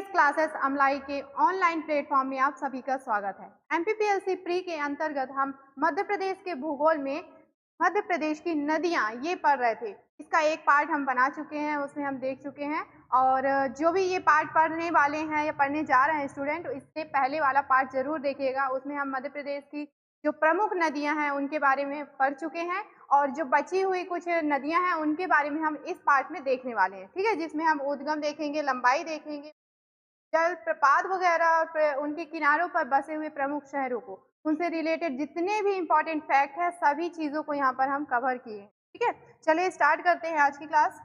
PS classes Amlai के online platform में आप सभी का स्वागत है। एमपीपीएलसी प्री के अंतर्गत हम मध्य प्रदेश के भूगोल में मध्य प्रदेश की नदियां ये पढ़ रहे थे। इसका एक पार्ट हम बना चुके हैं, उसमें हम देख चुके हैं। और जो भी ये पार्ट पढ़ने वाले हैं या पढ़ने जा रहे हैं स्टूडेंट, इससे पहले वाला पार्ट जरूर देखिएगा। उसमें हम मध्य प्रदेश की जो प्रमुख नदियां हैं उनके बारे में पढ़ चुके हैं, और जो बची हुई कुछ नदियां हैं उनके बारे में हम इस पार्ट में देखने वाले हैं। ठीक है, जिसमें हम उद्गम देखेंगे, लंबाई देखेंगे, जलप्रपात वगैरह और उनके किनारों पर बसे हुए प्रमुख शहरों को, उनसे रिलेटेड जितने भी इम्पोर्टेंट फैक्ट है सभी चीजों को यहाँ पर हम कवर किए हैं। ठीक है, चलिए स्टार्ट करते हैं आज की क्लास।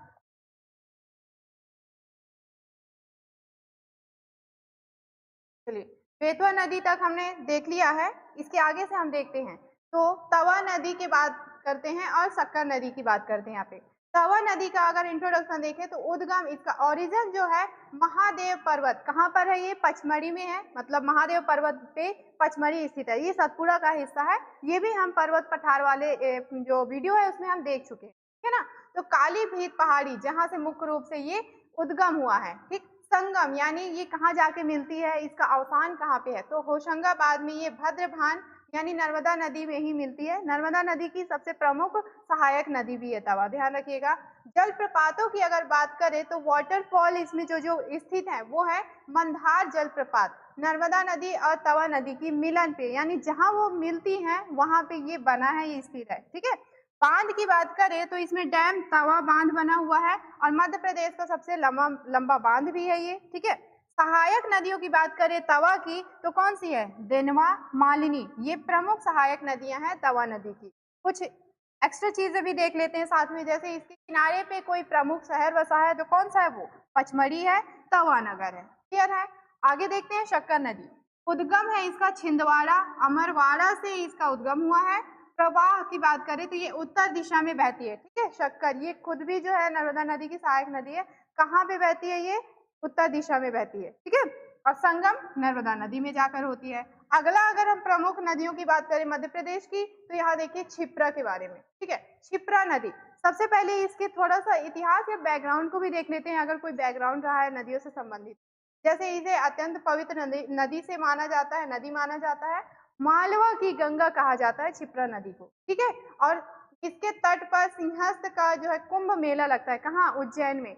चलिए, बेतवा नदी तक हमने देख लिया है, इसके आगे से हम देखते हैं। तो तवा नदी की बात करते हैं और शक्कर नदी की बात करते हैं। यहाँ पे तवा नदी का अगर इंट्रोडक्शन देखें तो उद्गम, इसका ओरिजिन जो है महादेव पर्वत, कहाँ पर है ये? पचमढ़ी में है। मतलब महादेव पर्वत पे पचमढ़ी स्थित है, ये सतपुड़ा का हिस्सा है। ये भी हम पर्वत पठार वाले जो वीडियो है उसमें हम देख चुके हैं, ठीक है ना। तो काली भीत पहाड़ी जहाँ से मुख्य रूप से ये उद्गम हुआ है। ठीक, संगम यानी ये कहाँ जाके मिलती है, इसका अवसान कहाँ पे है? तो होशंगाबाद में ये भद्रभान यानी नर्मदा नदी में ही मिलती है। नर्मदा नदी की सबसे प्रमुख सहायक नदी भी है तवा, ध्यान रखिएगा। जलप्रपातों की अगर बात करें तो वाटरफॉल इसमें जो जो स्थित है वो है मंदार जलप्रपात, नर्मदा नदी और तवा नदी की मिलन पे, यानी जहां वो मिलती हैं वहां पे ये बना है, ये स्थित है। ठीक है, बांध की बात करें तो इसमें डैम तवा बांध बना हुआ है, और मध्य प्रदेश का सबसे लंबा बांध भी है ये। ठीक है, सहायक नदियों की बात करें तवा की तो कौन सी है? देनवा, मालिनी, ये प्रमुख सहायक नदियां हैं तवा नदी की। कुछ एक्स्ट्रा चीजें भी देख लेते हैं साथ में, जैसे इसके किनारे पे कोई प्रमुख शहर बसा है तो कौन सा है वो? पचमढ़ी है, तवा नगर है। क्लियर है? आगे देखते हैं शक्कर नदी। उद्गम है इसका छिंदवाड़ा, अमरवाड़ा से इसका उद्गम हुआ है। प्रवाह की बात करें तो ये उत्तर दिशा में बहती है। ठीक है, शक्कर ये खुद भी जो है नर्मदा नदी की सहायक नदी है। कहाँ पे बहती है ये? उत्तर दिशा में बहती है। ठीक है, और संगम नर्मदा नदी में जाकर होती है। अगला अगर हम प्रमुख नदियों की बात करें मध्य प्रदेश की तो यहाँ देखिए क्षिप्रा के बारे में। ठीक है, क्षिप्रा नदी, सबसे पहले इसके थोड़ा सा इतिहास या बैकग्राउंड को भी देख लेते हैं, अगर कोई बैकग्राउंड रहा है नदियों से संबंधित। जैसे इसे अत्यंत पवित्र नदी से माना जाता है, नदी माना जाता है। मालवा की गंगा कहा जाता है क्षिप्रा नदी को। ठीक है, और इसके तट पर सिंहस्थ का जो है कुंभ मेला लगता है। कहाँ? उज्जैन में।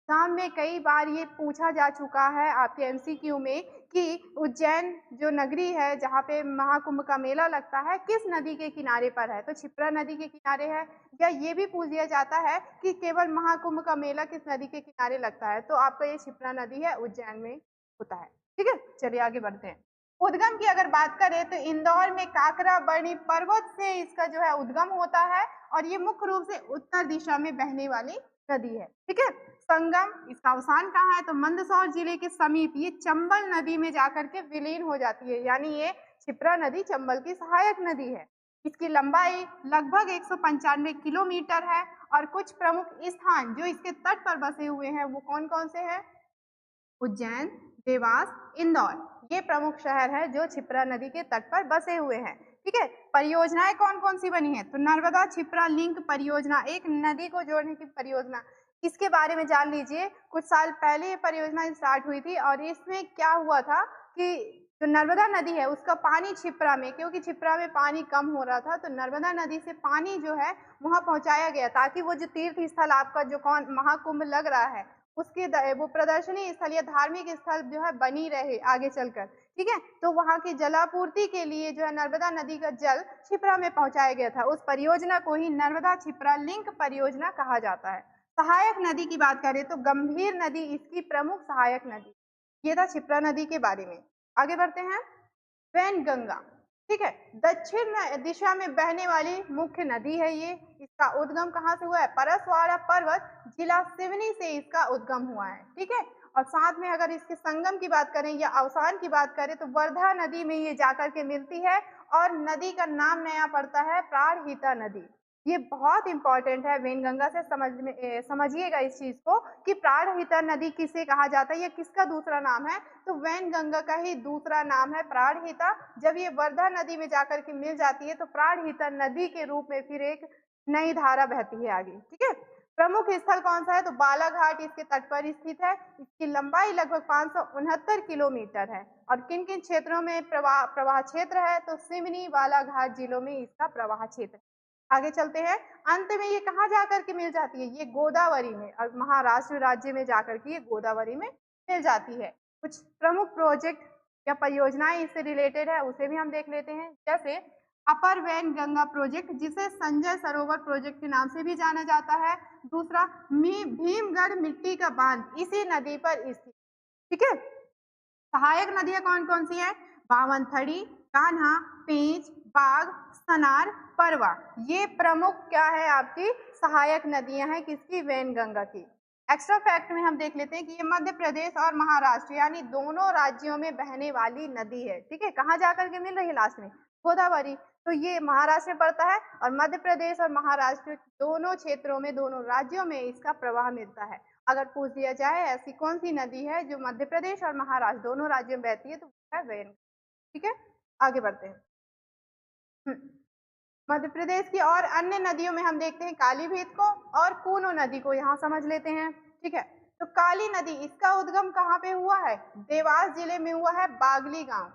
एग्जाम में कई बार ये पूछा जा चुका है आपके एमसीक्यू में कि उज्जैन जो नगरी है जहाँ पे महाकुंभ का मेला लगता है किस नदी के किनारे पर है? तो क्षिप्रा नदी के किनारे है। या ये भी पूछ दिया जाता है कि केवल महाकुंभ का मेला किस नदी के किनारे लगता है? तो आपका ये क्षिप्रा नदी है, उज्जैन में होता है। ठीक है, चलिए आगे बढ़ते हैं। उद्गम की अगर बात करें तो इंदौर में काकरा बरनी पर्वत से इसका जो है उद्गम होता है, और ये मुख्य रूप से उत्तर दिशा में बहने वाली नदी है। ठीक है, संगम, इसका अवसान कहाँ है? तो मंदसौर जिले के समीप ये चंबल नदी में जाकर के विलीन हो जाती है, यानी ये क्षिप्रा नदी चंबल की सहायक नदी है। इसकी लंबाई लगभग 195 किलोमीटर है, और कुछ प्रमुख स्थान जो इसके तट पर बसे हुए हैं वो कौन कौन से हैं? उज्जैन, देवास, इंदौर, ये प्रमुख शहर है जो क्षिप्रा नदी के तट पर बसे हुए हैं। ठीक है, परियोजनाएं कौन कौन सी बनी है? तो नर्मदा क्षिप्रा लिंक परियोजना, एक नदी को जोड़ने की परियोजना, इसके बारे में जान लीजिए। कुछ साल पहले ये परियोजना स्टार्ट हुई थी, और इसमें क्या हुआ था कि जो नर्मदा नदी है उसका पानी क्षिप्रा में, क्योंकि क्षिप्रा में पानी कम हो रहा था, तो नर्मदा नदी से पानी जो है वहां पहुंचाया गया, ताकि वो जो तीर्थ स्थल आपका जो कौन महाकुंभ लग रहा है उसके वो प्रदर्शनी स्थल या धार्मिक स्थल जो है बनी रहे आगे चलकर। ठीक है, तो वहां की जलापूर्ति के लिए जो है नर्मदा नदी का जल क्षिप्रा में पहुंचाया गया था। उस परियोजना को ही नर्मदा क्षिप्रा लिंक परियोजना कहा जाता है। सहायक नदी की बात करें तो गंभीर नदी इसकी प्रमुख सहायक नदी। ये था क्षिप्रा नदी के बारे में। आगे बढ़ते हैं। वैनगंगा, ठीक है, दक्षिण दिशा में बहने वाली मुख्य नदी है ये। इसका उद्गम कहाँ से हुआ है? परसवाड़ा पर्वत, जिला सिवनी से इसका उद्गम हुआ है। ठीक है, और साथ में अगर इसके संगम की बात करें या अवसान की बात करें तो वर्धा नदी में ये जाकर के मिलती है, और नदी का नाम नया पड़ता है प्राणहिता नदी। ये बहुत इंपॉर्टेंट है, वेनगंगा से समझिएगा इस चीज को कि प्राणहिता नदी किसे कहा जाता है, ये किसका दूसरा नाम है? तो वैनगंगा का ही दूसरा नाम है प्राणहिता। जब ये वर्धा नदी में जाकर के मिल जाती है तो प्राणहिता नदी के रूप में फिर एक नई धारा बहती है आगे। ठीक है, प्रमुख स्थल कौन सा है? तो बालाघाट इसके तट पर स्थित है। इसकी लंबाई लगभग 569 किलोमीटर है। और किन किन क्षेत्रों में प्रवाह क्षेत्र है? तो सिवनी बालाघाट जिलों में इसका प्रवाह क्षेत्र है। आगे चलते हैं। अंत में ये कहाँ जाकर के मिल जाती है? ये गोदावरी में, और महाराष्ट्र राज्य में जाकर के ये गोदावरी में मिल जाती है। कुछ प्रमुख प्रोजेक्ट या परियोजनाएं इससे रिलेटेड है, उसे भी हम देख लेते हैं। जैसे अपर वैन गंगा प्रोजेक्ट, जिसे संजय सरोवर प्रोजेक्ट के नाम से भी जाना जाता है। दूसरा भीमगढ़ मिट्टी का बांध, इसी नदी पर स्थित, ठीक है। सहायक नदियां कौन कौन सी हैं? बावनथड़ी, कान्हा, पेंच, बाघ, सनार, परवा। ये प्रमुख क्या है? आपकी सहायक नदियां हैं किसकी? वैनगंगा की। एक्स्ट्रा फैक्ट में हम देख लेते हैं कि ये मध्य प्रदेश और महाराष्ट्र यानी दोनों राज्यों में बहने वाली नदी है, ठीक है। कहाँ जाकर के मिल रही है? लास्ट में गोदावरी। तो ये महाराष्ट्र में पड़ता है, और मध्य प्रदेश और महाराष्ट्र दोनों क्षेत्रों में, दोनों राज्यों में इसका प्रवाह मिलता है। अगर पूछ दिया जाए ऐसी कौन सी नदी है जो मध्य प्रदेश और महाराष्ट्र दोनों राज्यों में बहती है, तो वो है वेन, ठीक है। आगे बढ़ते हैं। मध्य प्रदेश की और अन्य नदियों में हम देखते हैं कालीभीत को और कूनो नदी को, यहाँ समझ लेते हैं, ठीक है। तो काली नदी, इसका उद्गम कहाँ पे हुआ है? देवास जिले में हुआ है, बागली गांव।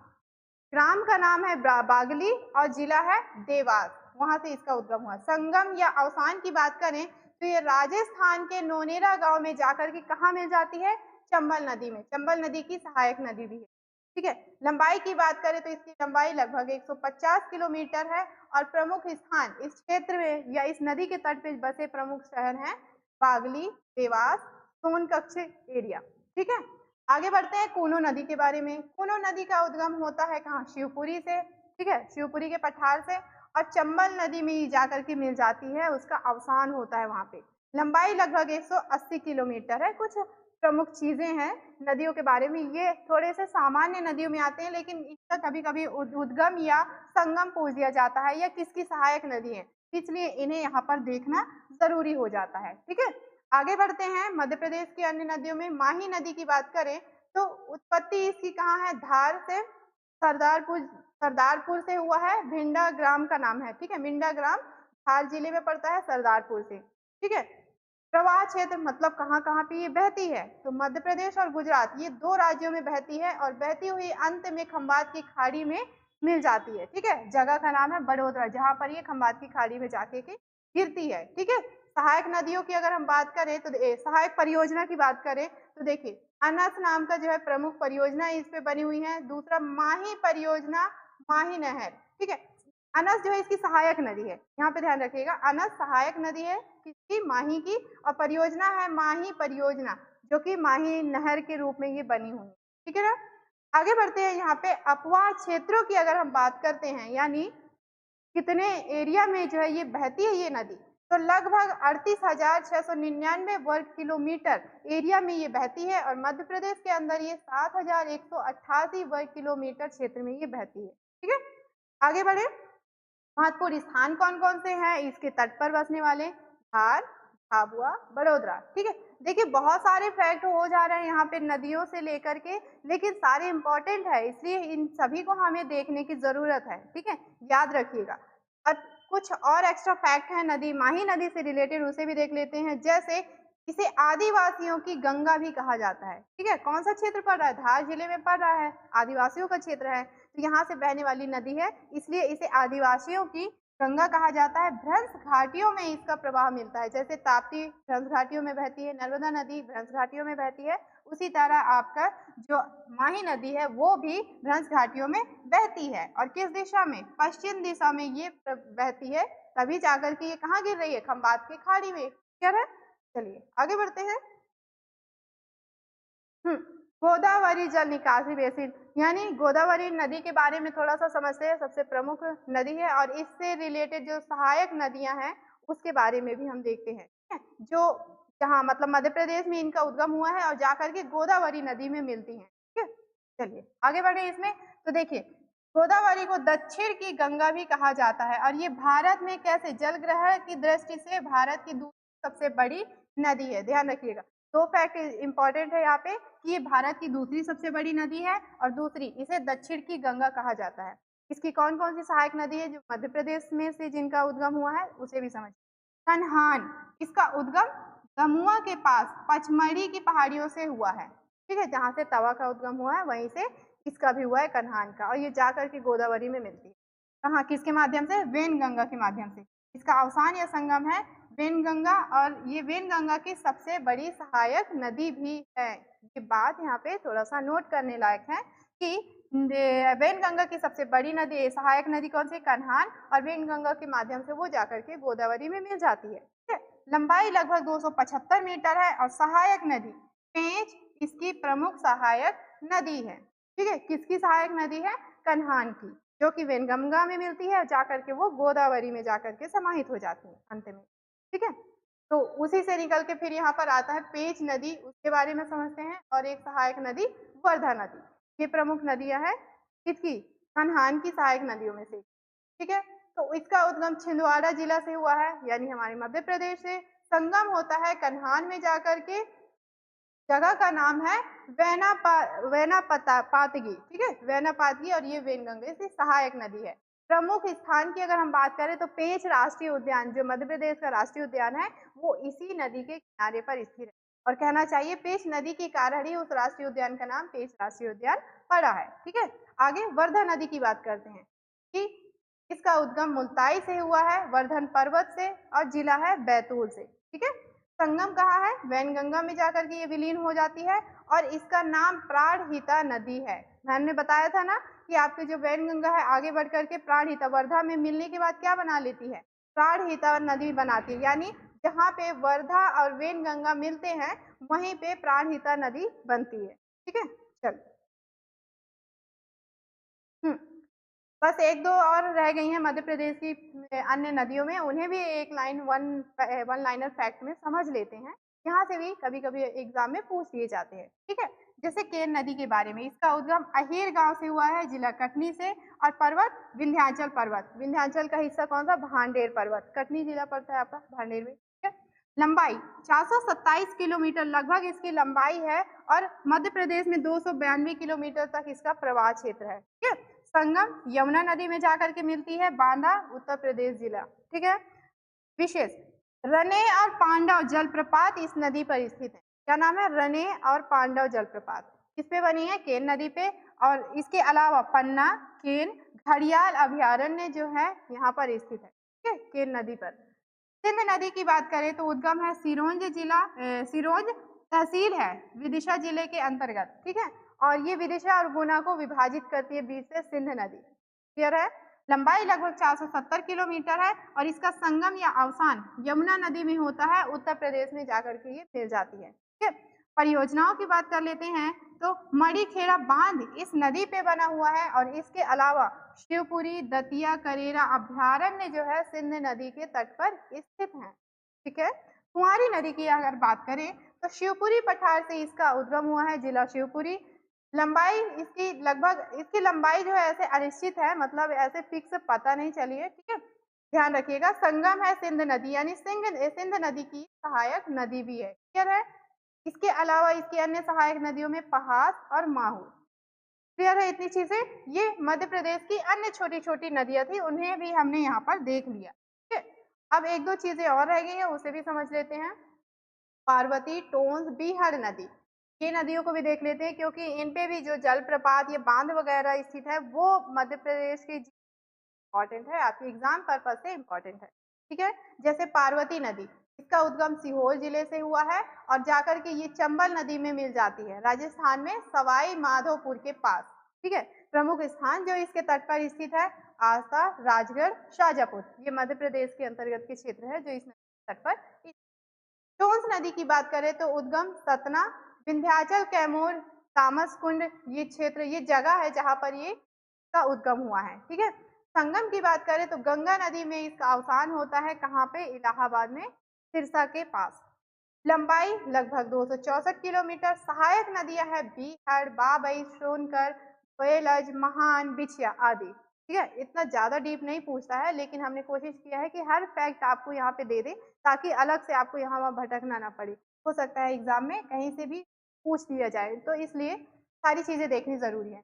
ग्राम का नाम है बागली और जिला है देवास, वहां से इसका उद्गम हुआ। संगम या अवसान की बात करें तो ये राजस्थान के नोनेरा गांव में जाकर के कहाँ मिल जाती है? चंबल नदी में। चंबल नदी की सहायक नदी भी है, ठीक है। लंबाई की बात करें तो इसकी लंबाई लगभग 150 किलोमीटर है। और प्रमुख स्थान इस क्षेत्र में या इस नदी के तट पर बसे प्रमुख शहर हैं बागली, देवास, सोनकच्छ एरिया, ठीक है। आगे बढ़ते हैं कूनो नदी के बारे में। कूनो नदी का उद्गम होता है कहाँ? शिवपुरी से, ठीक है, शिवपुरी के पठार से। और चंबल नदी में जाकर के मिल जाती है, उसका अवसान होता है वहां पे। लंबाई लगभग 180 किलोमीटर है। कुछ प्रमुख चीजें हैं नदियों के बारे में, ये थोड़े से सामान्य नदियों में आते हैं, लेकिन इसका कभी कभी उद्गम या संगम पूछ दिया जाता है, या किसकी सहायक नदी है, इसलिए इन्हें यहाँ पर देखना जरूरी हो जाता है, ठीक है। आगे बढ़ते हैं। मध्य प्रदेश की अन्य नदियों में माही नदी की बात करें तो उत्पत्ति इसकी कहाँ है? धार से, सरदारपुर, सरदारपुर से हुआ है। भिंडा ग्राम का नाम है, ठीक है। भिंडा ग्राम धार जिले में पड़ता है, सरदारपुर से, ठीक है। प्रवाह क्षेत्र मतलब कहाँ कहाँ पे ये बहती है? तो मध्य प्रदेश और गुजरात, ये दो राज्यों में बहती है, और बहती हुई अंत में खंबात की खाड़ी में मिल जाती है, ठीक है। जगह का नाम है बड़ोदरा, जहां पर ये खंबात की खाड़ी में जाके के गिरती है, ठीक है। सहायक नदियों की अगर हम बात करें तो सहायक परियोजना की बात करें तो देखिए अनस नाम का जो है प्रमुख परियोजना इस पे बनी हुई है। दूसरा माही परियोजना, माही नहर, ठीक है। अनस जो है इसकी सहायक नदी है, यहाँ पे ध्यान रखिएगा, अनस सहायक नदी है किसकी? माही की। और परियोजना है माही परियोजना, जो कि माही नहर के रूप में ये बनी हुई है, ठीक है ना। आगे बढ़ते हैं। यहाँ पे अपवाह क्षेत्रों की अगर हम बात करते हैं, यानी कितने एरिया में जो है ये बहती है ये नदी, तो लगभग 38,699 वर्ग किलोमीटर एरिया में ये बहती है। और मध्य प्रदेश के अंदर ये 7,188 वर्ग किलोमीटर क्षेत्र में ये बहती है, ठीक है। आगे बढ़े। महत्वपूर्ण स्थान कौन कौन से हैं इसके तट पर बसने वाले? धार, झाबुआ, बड़ोदरा, ठीक है। देखिए बहुत सारे फैक्ट हो जा रहे हैं यहाँ पे नदियों से लेकर के, लेकिन सारे इंपॉर्टेंट है, इसलिए इन सभी को हमें देखने की जरूरत है, ठीक है, याद रखिएगा। और कुछ और एक्स्ट्रा फैक्ट है नदी, माही नदी से रिलेटेड, उसे भी देख लेते हैं। जैसे इसे आदिवासियों की गंगा भी कहा जाता है, ठीक है। कौन सा क्षेत्र पड़ रहा है? धार जिले में पड़ रहा है, आदिवासियों का क्षेत्र है, तो यहाँ से बहने वाली नदी है, इसलिए इसे आदिवासियों की गंगा कहा जाता है। भ्रंश घाटियों में इसका प्रवाह मिलता है, जैसे ताप्ती भ्रंश घाटियों में बहती है, नर्मदा नदी भ्रंश घाटियों में बहती है, उसी तरह आपका जो माही नदी है वो भी भ्रंश घाटियों में बहती है। और किस दिशा में? पश्चिम दिशा में ये बहती है, तभी जाकर के ये कहाँ गिर रही है? खंबात की खाड़ी में, क्या है। चलिए आगे बढ़ते हैं। गोदावरी जल निकासी बेसिन, यानी गोदावरी नदी के बारे में थोड़ा सा समझते हैं। सबसे प्रमुख नदी है, और इससे रिलेटेड जो सहायक नदियां हैं उसके बारे में भी हम देखते हैं, ठीक है? जो जहाँ मतलब मध्य प्रदेश में इनका उद्गम हुआ है और जाकर के गोदावरी नदी में मिलती हैं, ठीक है। चलिए आगे बढ़े इसमें। तो देखिए गोदावरी को दक्षिण की गंगा भी कहा जाता है, और ये भारत में कैसे जलग्रहण की दृष्टि से भारत की दूसरी सबसे बड़ी नदी है, ध्यान रखिएगा। दो फैक्ट इंपॉर्टेंट है यहाँ पे कि ये भारत की दूसरी सबसे बड़ी नदी है, और दूसरी इसे दक्षिण की गंगा कहा जाता है। इसकी कौन कौन सी सहायक नदी है जो मध्य प्रदेश में से जिनका उद्गम हुआ है उसे भी समझ। कन्हान, इसका उद्गम गमुआ के पास पचमढ़ी की पहाड़ियों से हुआ है। ठीक है, जहाँ से तवा का उद्गम हुआ है वहीं से इसका भी हुआ है कन्हान का, और ये जाकर के गोदावरी में मिलती है। कहाँ, किसके माध्यम से? वेनगंगा के माध्यम से। इसका अवसान या संगम है वेनगंगा, और ये वेनगंगा की सबसे बड़ी सहायक नदी भी है। ये बात यहाँ पे थोड़ा सा नोट करने लायक है कि वेनगंगा की सबसे बड़ी नदी, सहायक नदी कौन सी? कन्हान, और वेनगंगा के माध्यम से वो जाकर के गोदावरी में मिल जाती है। ठीक है, लंबाई लगभग 275 मीटर है, और सहायक नदी पेंच इसकी प्रमुख सहायक नदी है। ठीक है, किसकी सहायक नदी है? कन्हान की, जो कि वेनगंगा में मिलती है, जाकर के वो गोदावरी में जाकर के समाहित हो जाती है अंत में। ठीक है, तो उसी से निकल के फिर यहाँ पर आता है पेंच नदी, उसके बारे में समझते हैं, और एक सहायक नदी वर्धा नदी। ये प्रमुख नदियां हैं किसकी? कन्हान की सहायक नदियों में से। ठीक है, तो इसका उद्गम छिंदवाड़ा जिला से हुआ है, यानी हमारे मध्य प्रदेश से। संगम होता है कन्हान में जाकर के, जगह का नाम है वैनापातगी। ठीक है, वैनापातगी, और ये वेनगंगा से सहायक नदी है। प्रमुख स्थान की अगर हम बात करें तो पेंच राष्ट्रीय उद्यान, जो मध्य प्रदेश का राष्ट्रीय उद्यान है, वो इसी नदी के किनारे पर स्थित है, और कहना चाहिए पेंच नदी के कारण ही उस राष्ट्रीय उद्यान का नाम पेंच राष्ट्रीय उद्यान पड़ा है। ठीक है, आगे वर्धा नदी की बात करते हैं कि इसका उद्गम मुल्ताई से हुआ है, वर्धन पर्वत से, और जिला है बैतूल से। ठीक है, संगम कहाँ है? वैनगंगा में जाकर के ये विलीन हो जाती है, और इसका नाम प्राणहिता नदी है। मैंने बताया था ना कि आपकी जो वैनगंगा है आगे बढ़ करके प्राणहिता वर्धा में मिलने के बाद क्या बना लेती है? प्राणहिता नदी बनाती है, यानी जहाँ पे वर्धा और वैनगंगा मिलते हैं वहीं पे प्राणहिता नदी बनती है। ठीक है, चल। हम्म, बस एक दो और रह गई हैं मध्य प्रदेश की अन्य नदियों में, उन्हें भी एक लाइन वन लाइनर फैक्ट में समझ लेते हैं। यहाँ से भी कभी कभी एग्जाम में पूछ लिए जाते हैं। ठीक है, जैसे केन नदी के बारे में, इसका उद्गम अहेर गांव से हुआ है, जिला कटनी से, और पर्वत विंध्याचल पर्वत। विंध्याचल का हिस्सा कौन सा? भांडेर पर्वत, कटनी जिला पड़ता है आपका, भांडेर में। ठीक है, लंबाई 427 किलोमीटर लगभग इसकी लंबाई है, और मध्य प्रदेश में 292 किलोमीटर तक इसका प्रवाह क्षेत्र है। ठीक है, संगम यमुना नदी में जाकर के मिलती है, बांदा उत्तर प्रदेश जिला। ठीक है, विशेष रने और पांडव जलप्रपात इस नदी पर स्थित है। क्या नाम है? रने और पांडव जलप्रपात। किस पे बनी है? केन नदी पे, और इसके अलावा पन्ना, केन, घड़ियाल अभयारण्य जो है यहाँ पर स्थित है। ठीक है, केन नदी पर। सिंध नदी की बात करें तो उद्गम है सिरोंज जिला, सिरोंज तहसील है विदिशा जिले के अंतर्गत। ठीक है, और ये विदिशा और गुना को विभाजित करती है बीच से सिंध नदी। क्लियर है? लंबाई लगभग 470 किलोमीटर है, और इसका संगम या अवसान यमुना नदी में होता है, उत्तर प्रदेश में जाकर के ये मिल जाती है। ठीक है, परियोजनाओं की बात कर लेते हैं तो मणिखेड़ा बांध इस नदी पे बना हुआ है, और इसके अलावा शिवपुरी दतिया करेरा अभयारण्य जो है सिंध नदी के तट पर स्थित है। ठीक है, कुंवारी नदी की अगर बात करें तो शिवपुरी पठार से इसका उद्गम हुआ है, जिला शिवपुरी। लंबाई इसकी लगभग, इसकी लंबाई जो है ऐसे अनिश्चित है, मतलब ऐसे फिक्स पता नहीं चली है। ठीक है, ध्यान रखिएगा। संगम है सिंध नदी, यानी सिंध नदी की सहायक नदी भी है। क्लियर है? इसके अलावा इसकी अन्य सहायक नदियों में पहाड़ और माहू। क्लियर है इतनी चीजें? ये मध्य प्रदेश की अन्य छोटी छोटी नदियां थी, उन्हें भी हमने यहाँ पर देख लिया। ठीक है, अब एक दो चीजें और रह गई हैं, उसे भी समझ लेते हैं। पार्वती, टोंस, बीहड़ नदी, ये नदियों को भी देख लेते हैं, क्योंकि इन पे भी जो जलप्रपात, ये बांध वगैरह स्थित है, वो मध्य प्रदेश की इंपॉर्टेंट है, आपके एग्जाम पर्पज से इंपॉर्टेंट है। ठीक है, जैसे पार्वती नदी, इसका उद्गम सीहोर जिले से हुआ है, और जाकर के ये चंबल नदी में मिल जाती है, राजस्थान में सवाई माधोपुर के पास। ठीक है, प्रमुख स्थान जो इसके तट पर स्थित है, आस्था, राजगढ़, शाजापुर, ये मध्य प्रदेश के अंतर्गत के क्षेत्र है जो इस तट पर। टोंस नदी की बात करें तो उद्गम सतना, विंध्याचल, कैमूर, तामस कुंड, ये क्षेत्र, ये जगह है जहां पर ये का उद्गम हुआ है। ठीक है, संगम की बात करें तो गंगा नदी में इसका अवसान होता है, कहाँ पे? इलाहाबाद में, सिरसा के पास। लंबाई लगभग 264 किलोमीटर। सहायक नदियां है बीहड़, बाबई, सोनकर, बेलज, महान, बिछिया आदि। ठीक है, इतना ज्यादा डीप नहीं पूछता है, लेकिन हमने कोशिश किया है कि हर फैक्ट आपको यहाँ पे दे दे, ताकि अलग से आपको यहाँ वहाँ भटकना ना पड़े। हो सकता है एग्जाम में कहीं से भी पूछ लिया जाए, तो इसलिए सारी चीजें देखनी जरूरी है।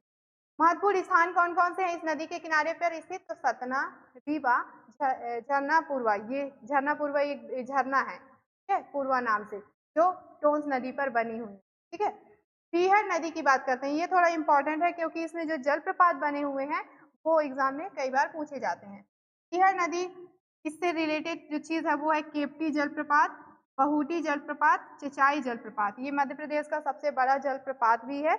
महत्वपूर्ण स्थान कौन-कौन से हैं इस नदी के किनारे पर स्थित? तो सतना, रीवा, झरना पूर्वा, ये झरना पूर्वा एक झरना है, ठीक है? पूर्वा नाम से, जो टोंस नदी पर बनी हुई है, ठीक है? बीहड़ नदी की बात करते हैं, ये थोड़ा इम्पोर्टेंट है क्योंकि इसमें जो जलप्रपात बने हुए हैं, वो एग्ज़ाम में कई बार पूछे जाते हैं। बीहड़ नदी इससे रिलेटेड जो चीज़ है वो है केवटी जलप्रपात, बहुटी जलप्रपात, चचाई जलप्रपात। ये मध्य प्रदेश का सबसे बड़ा जलप्रपात भी है।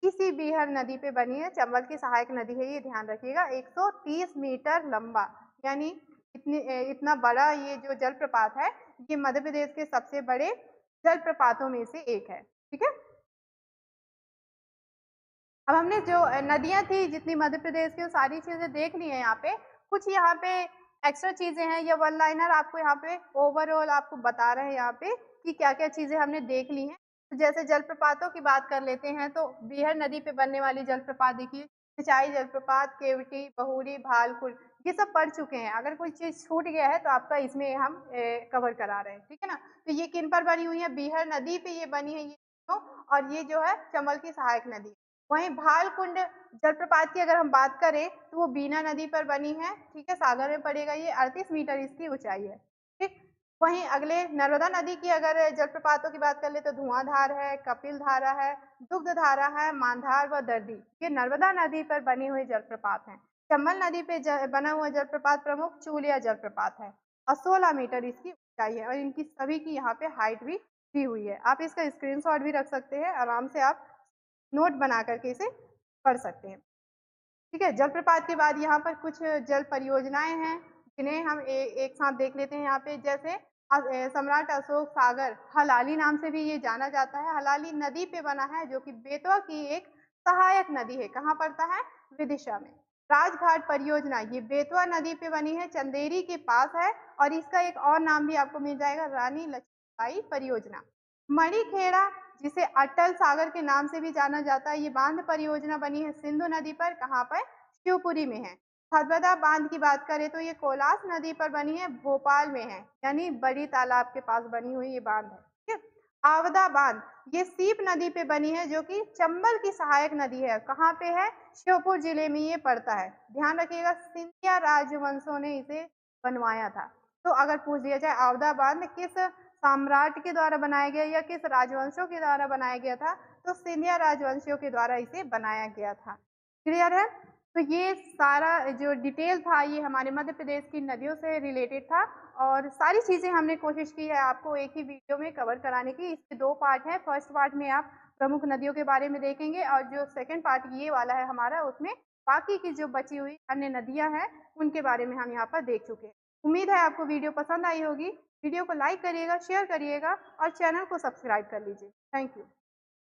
इसी बीहड़ नदी पे बनी है, चंबल की सहायक नदी है, ये ध्यान रखिएगा। 130 मीटर लंबा, यानी इतना बड़ा ये जो जलप्रपात है, ये मध्य प्रदेश के सबसे बड़े जलप्रपातों में से एक है, ठीक है? अब हमने जो नदियाँ थी जितनी मध्य प्रदेश की, वो सारी चीज़ें देख ली हैं यहाँ पे। कुछ यहाँ पे एक्स्ट्रा चीज़ें हैं, ये वन लाइनर आपको यहाँ पे ओवरऑल आपको बता रहे हैं यहाँ पे कि क्या-क्या चीज़ें हमने देख ली हैं। तो जैसे जलप्रपातों की बात कर लेते हैं, तो बीहड़ नदी पे बनने वाली जलप्रपात देखिए, सिंचाई जलप्रपात, केवटी, बहुरी, भालकुल, ये सब पढ़ चुके हैं। अगर कोई चीज़ छूट गया है तो आपका इसमें हम कवर करा रहे हैं, ठीक है ना? तो ये किन पर बनी हुई है? बीहड़ नदी पे ये बनी है ये दोनों, और ये जो है चंबल की सहायक नदी। वहीं भालकुंड जलप्रपात की अगर हम बात करें, तो वो बीना नदी पर बनी है, ठीक है? सागर में पड़ेगा ये, 38 मीटर इसकी ऊँचाई है, ठीक? वहीं अगले नर्मदा नदी की अगर जलप्रपातों की बात कर लें, तो धुआँधार है, कपिलधारा है, दुग्धधारा है, मांधार व दर्दी, ये नर्मदा नदी पर बने हुए जलप्रपात हैं। चंबल नदी पे बना हुआ जलप्रपात प्रमुख चूलिया जलप्रपात है और 16 मीटर इसकी ऊँचाई है और इनकी सभी की यहाँ पे हाइट भी दी हुई है। आप इसका स्क्रीनशॉट भी रख सकते हैं, आराम से आप नोट बना करके इसे पढ़ सकते हैं। ठीक है, जलप्रपात के बाद यहाँ पर कुछ जल परियोजनाएँ हैं, जिन्हें हम एक साथ देख लेते हैं यहाँ पे। जैसे सम्राट अशोक सागर, हलाली नाम से भी ये जाना जाता है। हलाली नदी पे बना है, जो कि बेतवा की एक सहायक नदी है। कहाँ पड़ता है? विदिशा में। राजघाट परियोजना, ये बेतवा नदी पे बनी है, चंदेरी के पास है और इसका एक और नाम भी आपको मिल जाएगा, रानी लक्ष्मीबाई परियोजना। मणिखेड़ा, जिसे अटल सागर के नाम से भी जाना जाता है, ये बांध परियोजना बनी है सिंधु नदी पर, कहाँ पर? शिवपुरी में है। हदवदा बांध की बात करें तो ये कोलास नदी पर बनी है, भोपाल में है, यानी बड़ी तालाब के पास बनी हुई ये बांध है, ठीक है? आवदा बांध, ये सीप नदी पे बनी है, जो कि चंबल की सहायक नदी है। कहाँ पे है? श्योपुर जिले में ये पड़ता है। ध्यान रखिएगा, सिंधिया राजवंशों ने इसे बनवाया था। तो अगर पूछ दिया जाए आवदा बांध किस सम्राट के द्वारा बनाया गया या किस राजवंशों के द्वारा बनाया गया था, तो सिंधिया राजवंशियों के द्वारा इसे बनाया गया था। क्लियर है? तो ये सारा जो डिटेल था, ये हमारे मध्य प्रदेश की नदियों से रिलेटेड था और सारी चीज़ें हमने कोशिश की है आपको एक ही वीडियो में कवर कराने की। इसके 2 पार्ट हैं। फर्स्ट पार्ट में आप प्रमुख नदियों के बारे में देखेंगे और जो सेकंड पार्ट ये वाला है हमारा, उसमें बाकी की जो बची हुई अन्य नदियाँ हैं, उनके बारे में हम यहाँ पर देख चुके हैं। उम्मीद है आपको वीडियो पसंद आई होगी। वीडियो को लाइक करिएगा, शेयर करिएगा और चैनल को सब्सक्राइब कर लीजिए। Thank you.